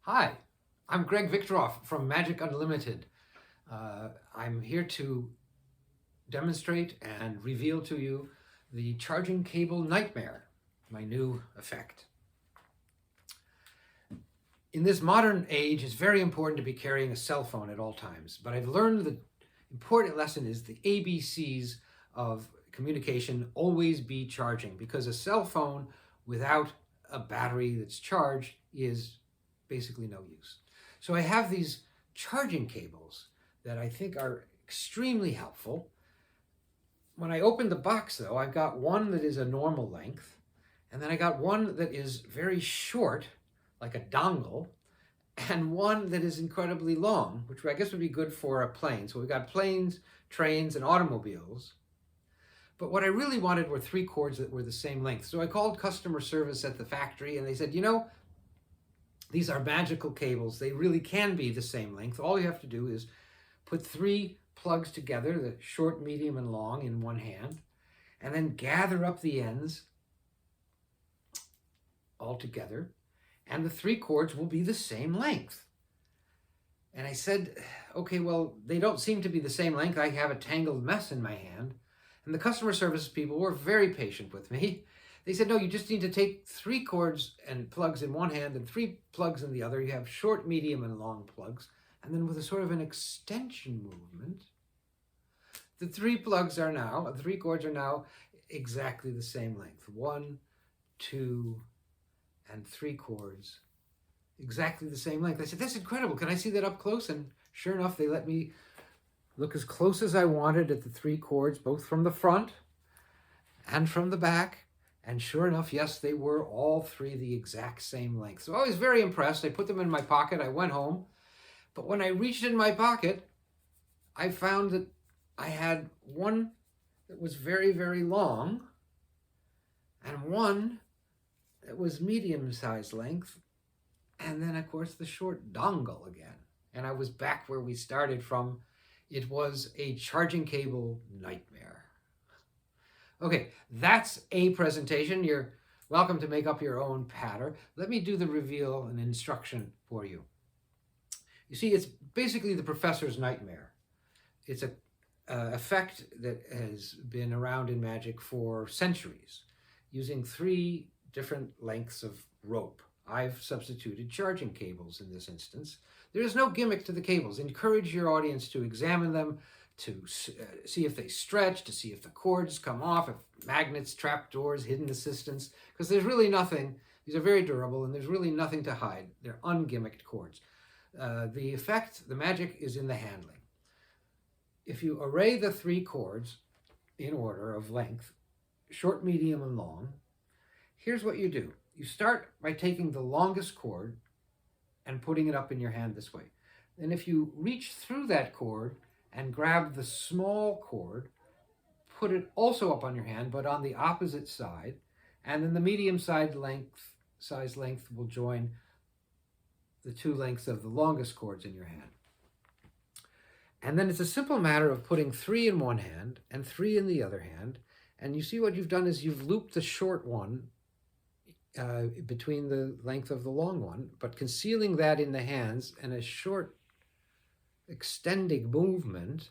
Hi, I'm Greg Viktoroff from Magic Unlimited. I'm here to demonstrate and reveal to you the charging cable nightmare, my new effect. In this modern age, it's very important to be carrying a cell phone at all times, but I've learned the important lesson is the ABCs of communication: always be charging, because a cell phone without a battery that's charged is basically no use. So I have these charging cables that I think are extremely helpful. When I opened the box, though, I've got one that is a normal length, and then I got one that is very short, like a dongle, and one that is incredibly long, which I guess would be good for a plane. So we've got planes, trains, and automobiles. But what I really wanted were 3 cords that were the same length. So I called customer service at the factory, and they said, these are magical cables. They really can be the same length. All you have to do is put 3 plugs together, the short, medium, and long, in one hand, and then gather up the ends all together, and the 3 cords will be the same length. And I said, okay, well, they don't seem to be the same length. I have a tangled mess in my hand. And the customer service people were very patient with me. They said, no, you just need to take 3 cords and plugs in one hand and 3 plugs in the other. You have short, medium, and long plugs. And then with a sort of an extension movement, the 3 cords are now exactly the same length. 1, 2, and 3 cords, exactly the same length. I said, that's incredible. Can I see that up close? And sure enough, they let me look as close as I wanted at the 3 cords, both from the front and from the back. And sure enough, yes, they were all 3 the exact same length. So I was very impressed. I put them in my pocket. I went home. But when I reached in my pocket, I found that I had one that was very, very long and one that was medium-sized length. And then, of course, the short dongle again. And I was back where we started from. It was a charging cable nightmare. Okay, that's a presentation. You're welcome to make up your own pattern. Let me do the reveal and instruction for you. You see, it's basically the professor's nightmare. It's a effect that has been around in magic for centuries, using 3 different lengths of rope. I've substituted charging cables in this instance. There is no gimmick to the cables. Encourage your audience to examine them, to see if they stretch, to see if the cords come off, if magnets, trapdoors, hidden assistance, because there's really nothing. These are very durable, and there's really nothing to hide. They're ungimmicked cords. The effect, the magic, is in the handling. If you array the 3 cords in order of length, short, medium, and long, here's what you do. You start by taking the longest cord and putting it up in your hand this way. And if you reach through that cord and grab the small cord, put it also up on your hand, but on the opposite side, and then the medium size length will join the 2 lengths of the longest cords in your hand. And then it's a simple matter of putting 3 in one hand and 3 in the other hand. And you see what you've done is you've looped the short one between the length of the long one, but concealing that in the hands, and a short extending movement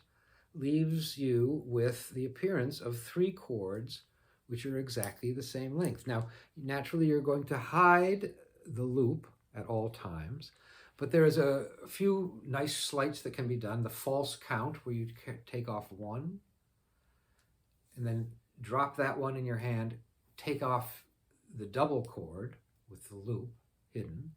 leaves you with the appearance of 3 cords which are exactly the same length. Now, naturally, you're going to hide the loop at all times, but there is a few nice sleights that can be done. The false count, where you take off 1 and then drop that one in your hand, take off the double cord with the loop hidden,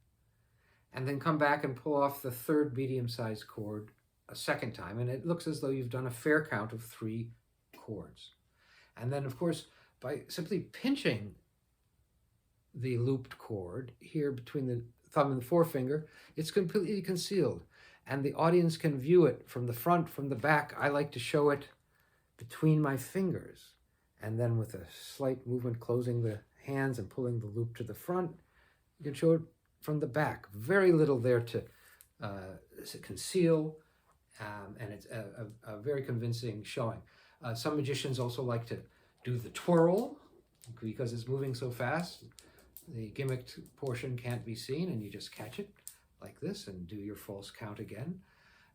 and then come back and pull off the 3rd medium-sized cord a second time, and it looks as though you've done a fair count of 3 cords. And then, of course, by simply pinching the looped cord here between the thumb and the forefinger, it's completely concealed, and the audience can view it from the front, from the back. I like to show it between my fingers, and then with a slight movement closing the hands and pulling the loop to the front, you can show it from the back. Very little there to conceal, and it's a very convincing showing. Some magicians also like to do the twirl, because it's moving so fast. The gimmicked portion can't be seen, and you just catch it like this and do your false count again.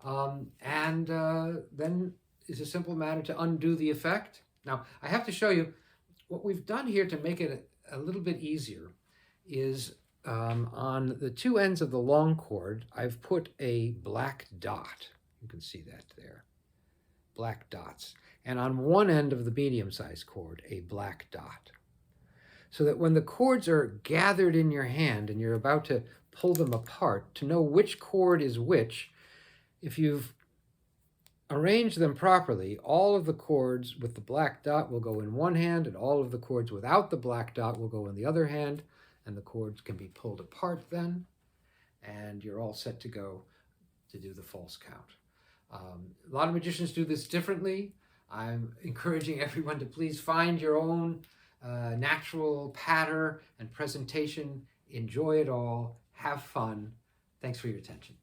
Then it's a simple matter to undo the effect. Now, I have to show you what we've done here to make it a little bit easier is on the two ends of the long cord, I've put a black dot. You can see that there, black dots. And on one end of the medium-sized cord, a black dot. So that when the cords are gathered in your hand and you're about to pull them apart, to know which cord is which, if you've arranged them properly, all of the cords with the black dot will go in one hand, and all of the cords without the black dot will go in the other hand, and the cords can be pulled apart then, and you're all set to go to do the false count. A lot of magicians do this differently. I'm encouraging everyone to please find your own natural pattern and presentation. Enjoy it all. Have fun. Thanks for your attention.